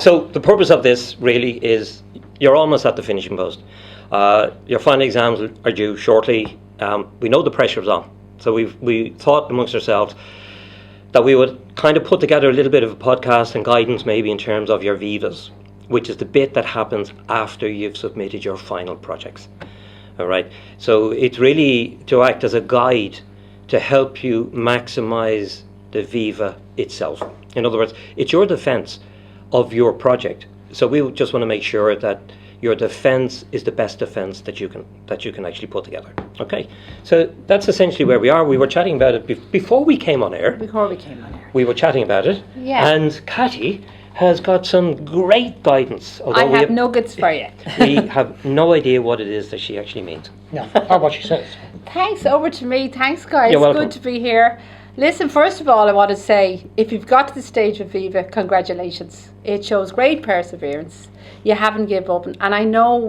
So the purpose of this really is you're almost at the finishing post. Your final exams are due shortly. We know the pressure's on. So we thought amongst ourselves that we would kind of put together a little bit of a podcast and guidance maybe in terms of your Vivas, which is the bit that happens after you've submitted your final projects. All right. So it's really to act as a guide to help you maximize the Viva itself. In other words, it's your defense of your project. So we just want to make sure that your defense is the best defense that you can actually put together. Okay, so that's essentially where we are. We were chatting about it before we came on air. We were chatting about it. Yeah. And Catty has got some great guidance. I have nuggets for you. We have no idea what it is that she actually means. Yeah, or what she says. Thanks, over to me. Thanks, guys. You're welcome. Good to be here. Listen, first of all, I want to say, if you've got to the stage of Viva, congratulations. It shows great perseverance. You haven't given up. And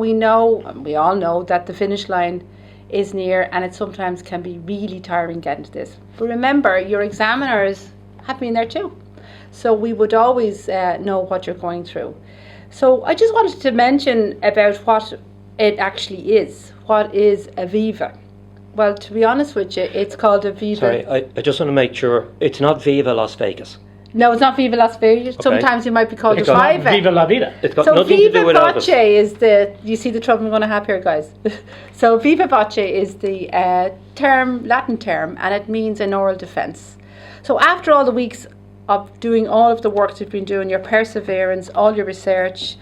we all know that the finish line is near, and it sometimes can be really tiring getting to this. But remember, your examiners have been there too. So we would always know what you're going through. So I just wanted to mention about what it actually is. What is a Viva? Well, to be honest with you, it's called a Viva. Sorry, I just want to make sure it's not Viva Las Vegas. No, it's not Viva Las Vegas. Okay. Sometimes it might be called It's a not Viva. Viva La Vida. It's got So nothing to do with Viva Elvis. Voce is you see the trouble I'm going to have here, guys. So Viva Voce is the Latin term, and it means an oral defence. So after all the weeks of doing all of the work you've been doing, your perseverance, all your research,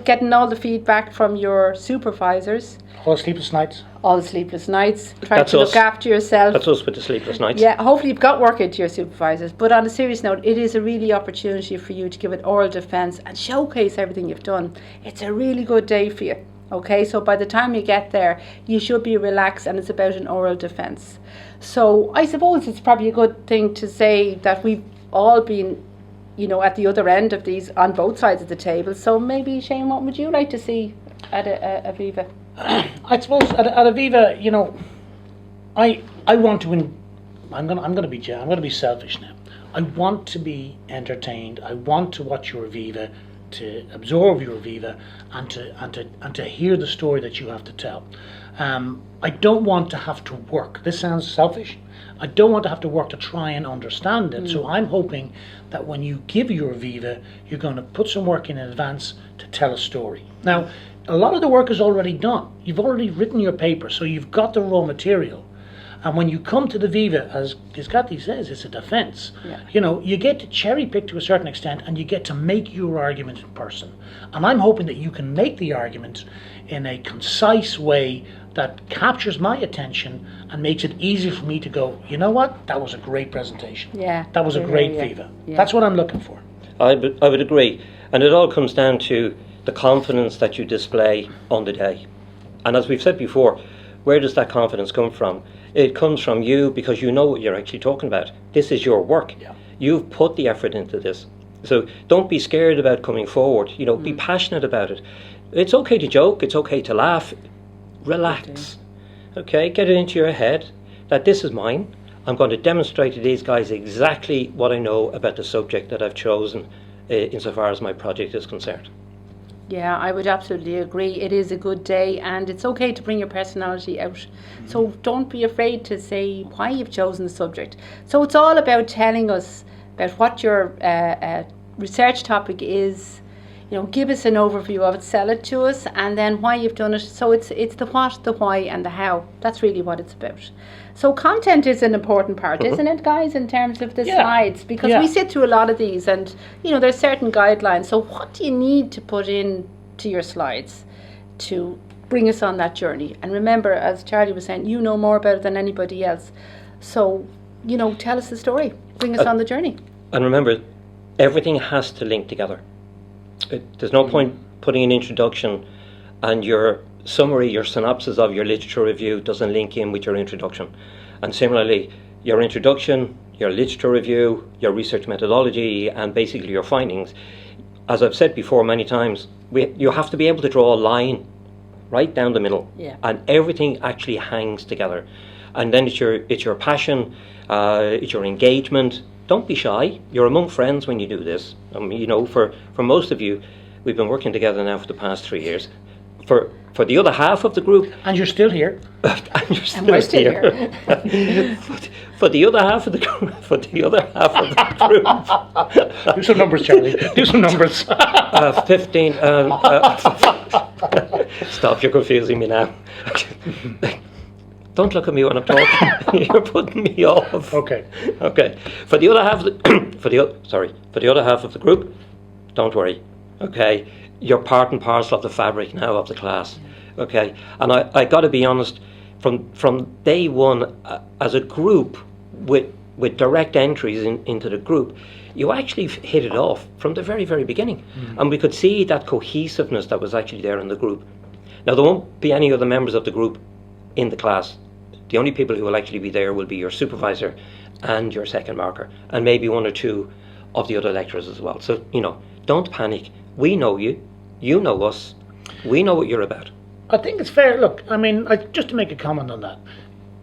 getting all the feedback from your supervisors, All sleepless nights. all the sleepless nights, trying That's to us. look after yourself. That's us with the sleepless nights. Yeah, hopefully you've got work into your supervisors. But on a serious note, it is a really opportunity for you to give an oral defence and showcase everything you've done. It's a really good day for you. Okay, so by the time you get there, you should be relaxed, and it's about an oral defence. So I suppose it's probably a good thing to say that we've all been, at the other end of these on both sides of the table. So maybe, Shane, what would you like to see at a Viva? I suppose at Aviva, I want to. I'm going to be selfish now. I want to be entertained. I want to watch your Viva, to absorb your Viva, and to hear the story that you have to tell. I don't want to have to work. This sounds selfish. I don't want to have to work to try and understand it. So I'm hoping that when you give your Viva, you're going to put some work in advance to tell a story. Now, a lot of the work is already done. You've already written your paper, so you've got the raw material. And when you come to the Viva, as Cathy says, it's a defence. Yeah. You get to cherry pick to a certain extent, and you get to make your argument in person. And I'm hoping that you can make the argument in a concise way that captures my attention and makes it easy for me to go, you know what, that was a great presentation. Yeah. That was a great Viva. Yeah. That's what I'm looking for. I would agree. And it all comes down to the confidence that you display on the day. And as we've said before, where does that confidence come from? It comes from you, because you know what you're actually talking about. This is your work. Yeah. You've put the effort into this. So don't be scared about coming forward. Be passionate about it. It's okay to joke. It's okay to laugh. Relax. Okay, get it into your head that this is mine. I'm going to demonstrate to these guys exactly what I know about the subject that I've chosen insofar as my project is concerned. Yeah, I would absolutely agree. It is a good day, and it's okay to bring your personality out. So don't be afraid to say why you've chosen the subject. So it's all about telling us about what your research topic is. Give us an overview of it, sell it to us, and then why you've done it. So it's the what, the why, and the how. That's really what it's about. So content is an important part, isn't it, guys, in terms of the slides? Because we sit through a lot of these, and there's certain guidelines. So what do you need to put in to your slides to bring us on that journey? And remember, as Charlie was saying, you know more about it than anybody else. So tell us the story, bring us on the journey. And remember, everything has to link together. There's no point putting an introduction and your summary, your synopsis of your literature review doesn't link in with your introduction. And similarly, your introduction, your literature review, your research methodology, and basically your findings, as I've said before many times, you have to be able to draw a line right down the middle, and everything actually hangs together. And then it's your passion, it's your engagement, don't be shy. You're among friends when you do this. I mean, you know, for most of you, we've been working together now for the past 3 years. For the other half of the group, And you're still here. and you're still, we're still here. For the other half of the group, Do some numbers, Charlie. Do some numbers. 15. Stop! You're confusing me now. Don't look at me when I'm talking. You're putting me off. Okay. Okay. For the other half, for the other half of the group, don't worry. Okay. You're part and parcel of the fabric now of the class. Okay. And I got to be honest. From day one, as a group with direct entries into the group, you actually hit it off from the very, very beginning. And we could see that cohesiveness that was actually there in the group. Now, there won't be any other members of the group in the class. The only people who will actually be there will be your supervisor and your second marker, and maybe one or two of the other lecturers as well. So, you know, don't panic. We know you. You know us. We know what you're about. I think it's fair. Look, I mean, just to make a comment on that,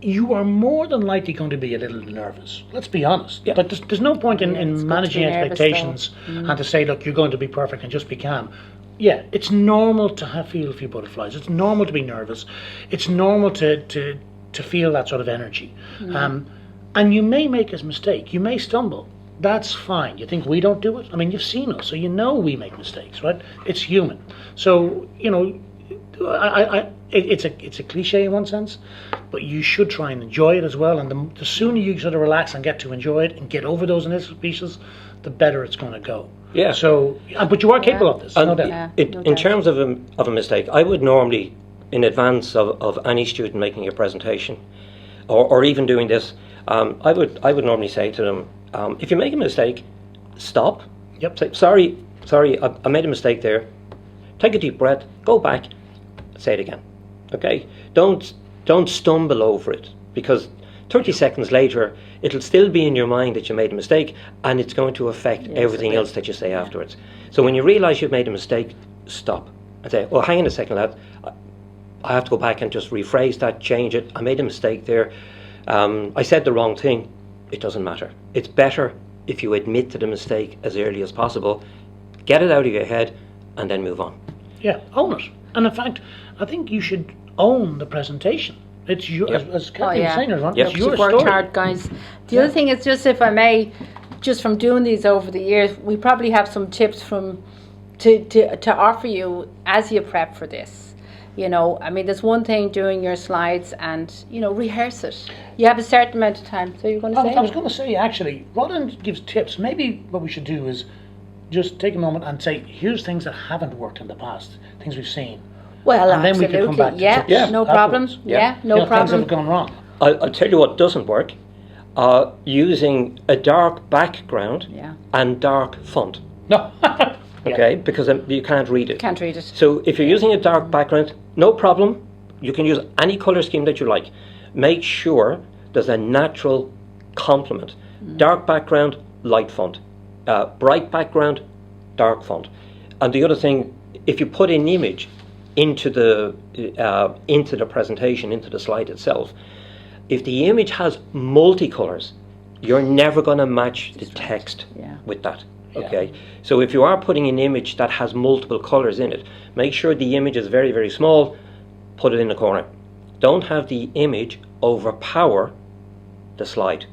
you are more than likely going to be a little nervous. Let's be honest. Yeah. But there's no point it's in good managing to be nervous, expectations and to say, look, you're going to be perfect and just be calm. Yeah, it's normal to feel a few butterflies. It's normal to be nervous. It's normal to feel that sort of energy. And you may make a mistake. You may stumble. That's fine. You think we don't do it? I mean, you've seen us, so you know we make mistakes, right? It's human. So, you know, it's a cliche in one sense, but you should try and enjoy it as well. And the sooner you sort of relax and get to enjoy it and get over those initial pieces, the better it's going to go. Yeah. So, but you are capable of this, no doubt. Yeah. In terms of a mistake, I would normally, in advance of any student making a presentation, or even doing this, I would normally say to them, if you make a mistake, stop. Yep. Say, sorry, I made a mistake there. Take a deep breath, go back, say it again. Okay? Don't stumble over it, because 30 seconds later, it'll still be in your mind that you made a mistake, and it's going to affect everything else that you say afterwards. So when you realise you've made a mistake, stop and say, "Oh, hang on a second, lad. I have to go back and just rephrase that, change it. I made a mistake there. I said the wrong thing." It doesn't matter. It's better if you admit to the mistake as early as possible, get it out of your head, and then move on. Yeah, own it. And in fact, I think you should own the presentation. It's your, as Kathleen was saying, it's your You've worked story. hard, guys. The other thing is, just if I may, just from doing these over the years, we probably have some tips to offer you as you prep for this. You know, I mean, there's one thing doing your slides and, you know, rehearse it. You have a certain amount of time. So you're going to say? I was going to say, actually, rather than give tips, maybe what we should do is just take a moment and say, here's things that haven't worked in the past, things we've seen. Well, and then absolutely. we can come back to tips. Yeah, no problem. afterwards. Yeah, no Things that problem. have gone wrong. I'll tell you what doesn't work. Using a dark background and dark font. No. Okay, because you can't read it. Can't read it. So if you're using a dark background, no problem. You can use any colour scheme that you like. Make sure there's a natural complement. Dark background, light font. Bright background, dark font. And the other thing, if you put an image into the presentation, into the slide itself, if the image has multicolours, you're never going to match the text with that. Okay, so if you are putting an image that has multiple colours in it, make sure the image is very, very small, put it in the corner. Don't have the image overpower the slide.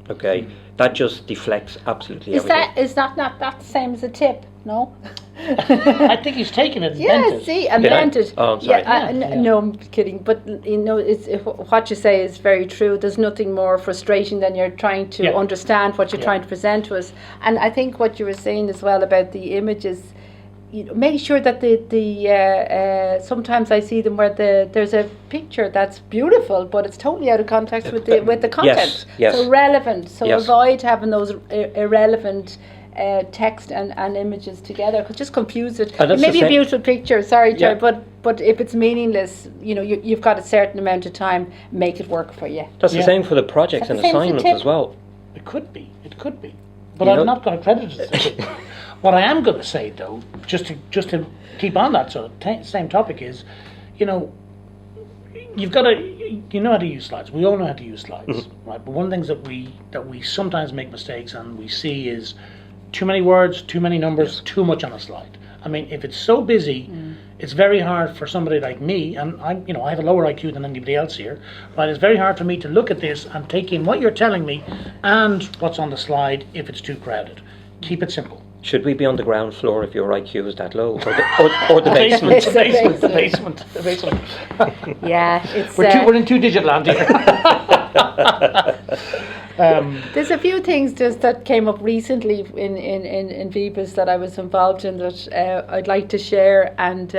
Okay, that just deflects absolutely everything. Is that not the same as a tip? No? I think he's taken it and bent it. See, and bent it. Oh, I'm sorry. No, I'm kidding. But you know, what you say is very true. There's nothing more frustrating than you're trying to understand what you're trying to present to us. And I think what you were saying as well about the images, you know, make sure that the sometimes I see them where there's a picture that's beautiful, but it's totally out of context with the content. Yes. So relevant. So avoid having those irrelevant text and images together, because just confuse it. It may be a beautiful picture, sorry, Jerry, but if it's meaningless, you know, you've got a certain amount of time, make it work for you. That's the same for the projects and assignments as well. It could be, but I'm not going to credit it. What I am going to say, though, just to keep on that sort of same topic is, you know, you've got to, you know how to use slides. We all know how to use slides, right? But one of the things that we sometimes make mistakes and we see is too many words, too many numbers, too much on a slide. I mean, if it's so busy, it's very hard for somebody like me, and I have a lower IQ than anybody else here, but it's very hard for me to look at this and take in what you're telling me and what's on the slide if it's too crowded. Keep it simple. Should we be on the ground floor if your IQ is that low, or the basement? The basement. Yeah, it's. We're in two-digit land here. There's a few things just that came up recently in Viva's that I was involved in that I'd like to share, and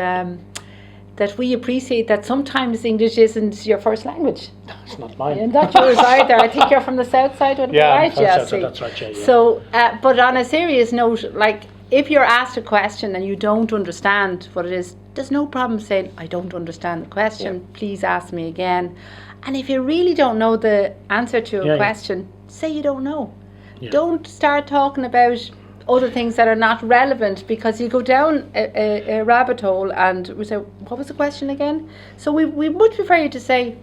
that we appreciate that sometimes English isn't your first language. It's not mine. And not yours either. I think you're from the south side, would it be right, Jesse? That's right, yeah. So, but on a serious note, like if you're asked a question and you don't understand what it is, there's no problem saying, I don't understand the question, please ask me again. And if you really don't know the answer to a question, say you don't know. Yeah. Don't start talking about other things that are not relevant, because you go down a rabbit hole and we say, what was the question again? So we much prefer you to say,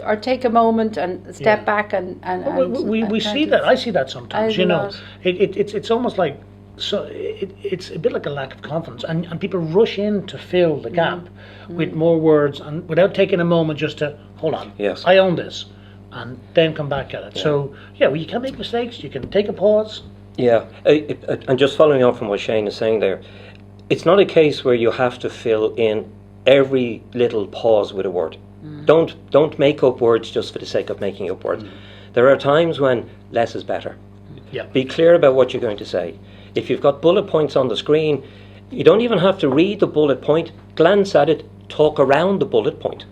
or take a moment and step back and we see that. I see that sometimes. It's almost like, so it's a bit like a lack of confidence, and people rush in to fill the gap with more words and without taking a moment just to hold on. Yes, I own this, and then come back at it. So you can make mistakes. You can take a pause. Yeah, and just following on from what Shane is saying there, it's not a case where you have to fill in every little pause with a word. Don't make up words just for the sake of making up words. There are times when less is better. Yeah. Be clear about what you're going to say. If you've got bullet points on the screen, you don't even have to read the bullet point, glance at it, talk around the bullet point.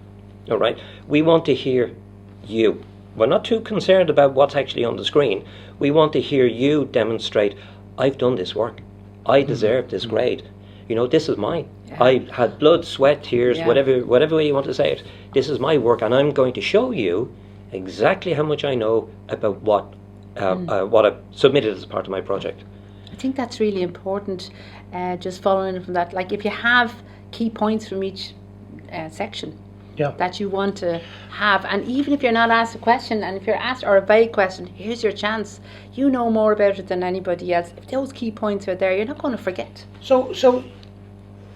All right? We want to hear you. We're not too concerned about what's actually on the screen. We want to hear you demonstrate, I've done this work. I deserve this grade. This is mine. Yeah. I had blood, sweat, tears, whatever way you want to say it. This is my work, and I'm going to show you exactly how much I know about what I've submitted as part of my project. I think that's really important. Just following from that, like if you have key points from each section that you want to have, and even if you're not asked a question, and if you're asked or a vague question, here's your chance. You know more about it than anybody else. If those key points are there, you're not going to forget. So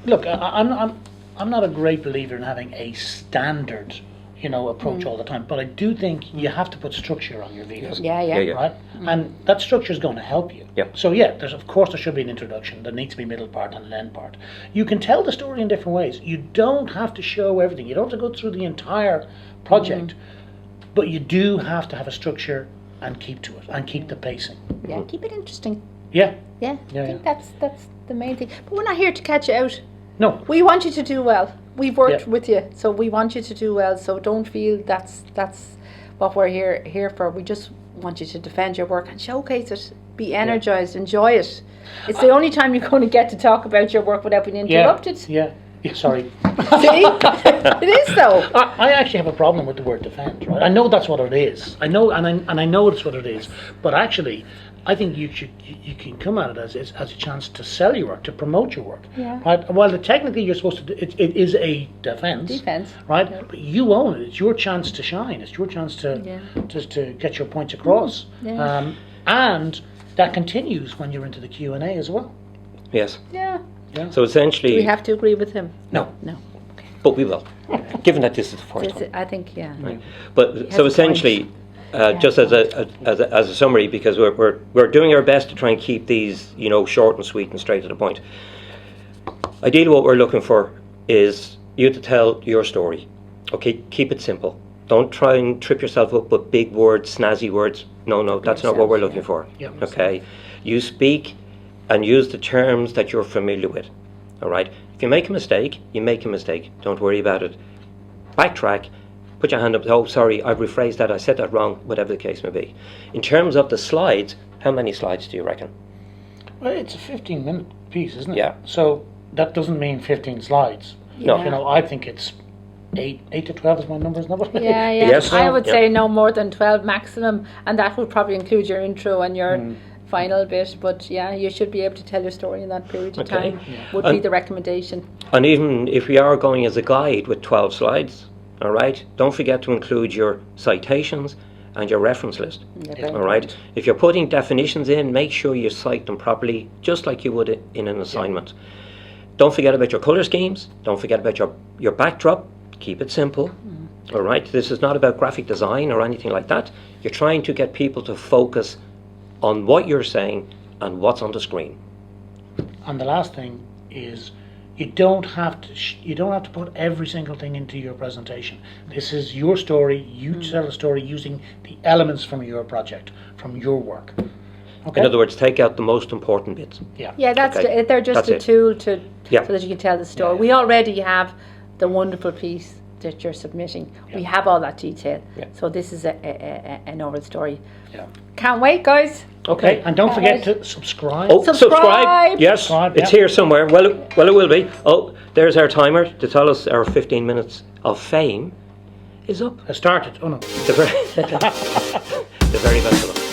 look, I'm not a great believer in having a standard approach all the time, but I do think you have to put structure on your videos. Yeah. Right? And that structure is going to help you. Yeah. So there should be an introduction. There needs to be a middle part and an end part. You can tell the story in different ways. You don't have to show everything. You don't have to go through the entire project, but you do have to have a structure and keep to it and keep the pacing. Yeah, keep it interesting. Yeah. I think that's the main thing. But we're not here to catch you out. No. We want you to do well. We've worked with you, so we want you to do well. So don't feel that's what we're here for. We just want you to defend your work and showcase it. Be energized, enjoy it. It's the only time you're going to get to talk about your work without being interrupted. Yeah, sorry. See? It is though. I actually have a problem with the word defend, right? I know that's what it is. I know, and I know it's what it is. But actually, I think you can come at it as a chance to sell your work, to promote your work. Yeah. Right? While technically you're supposed to do, it is a defense. Right? Yeah. But you own it. It's your chance to shine. It's your chance to get your points across. Yeah. And that continues when you're into the Q&A as well. Yes. Yeah. So essentially, do we have to agree with him? No. Okay. But we will, given that this is the first one. I think, Right. But so essentially, just as a summary, because we're doing our best to try and keep these short and sweet and straight to the point. Ideally, what we're looking for is you to tell your story. Okay, keep it simple. Don't try and trip yourself up with big words, snazzy words. No, that's not what we're looking for. Yeah. Okay, you speak and use the terms that you're familiar with. All right. If you make a mistake, you make a mistake. Don't worry about it. Backtrack. Put your hand up. Oh, sorry, I've rephrased that. I said that wrong. Whatever the case may be. In terms of the slides, how many slides do you reckon? Well, it's a 15-minute piece, isn't it? Yeah. So that doesn't mean 15 slides. No. I think it's 8 to 12 is my number, isn't it? Yeah. Yes. I would say no more than 12 maximum, and that would probably include your intro and your final bit. But you should be able to tell your story in that period of time. Would be the recommendation. And even if we are going as a guide with 12 slides, All right. Don't forget to include your citations and your reference list. Yeah, All right. If you're putting definitions in, make sure you cite them properly, just like you would in an assignment. Don't forget about your color schemes. Don't forget about your backdrop. Keep it simple. All right. This is not about graphic design or anything like that. You're trying to get people to focus on what you're saying and what's on the screen. And the last thing is, you don't have to put every single thing into your presentation. This is your story. You tell a story using the elements from your project, from your work. Okay? In other words, take out the most important bits. Yeah, that's Okay. they're just That's a it. tool to Yeah. so that you can tell the story. Yeah. We already have the wonderful piece that you're submitting. We have all that detail. Yeah. So this is an overall story. Yeah. Can't wait, guys. Okay, and don't forget Alright. to subscribe. Oh, Subscribe. Yes, Subscribe, it's yeah. here somewhere. Well, it will be. Oh, there's our timer to tell us our 15 minutes of fame is up. I started. Oh no. The very best of luck.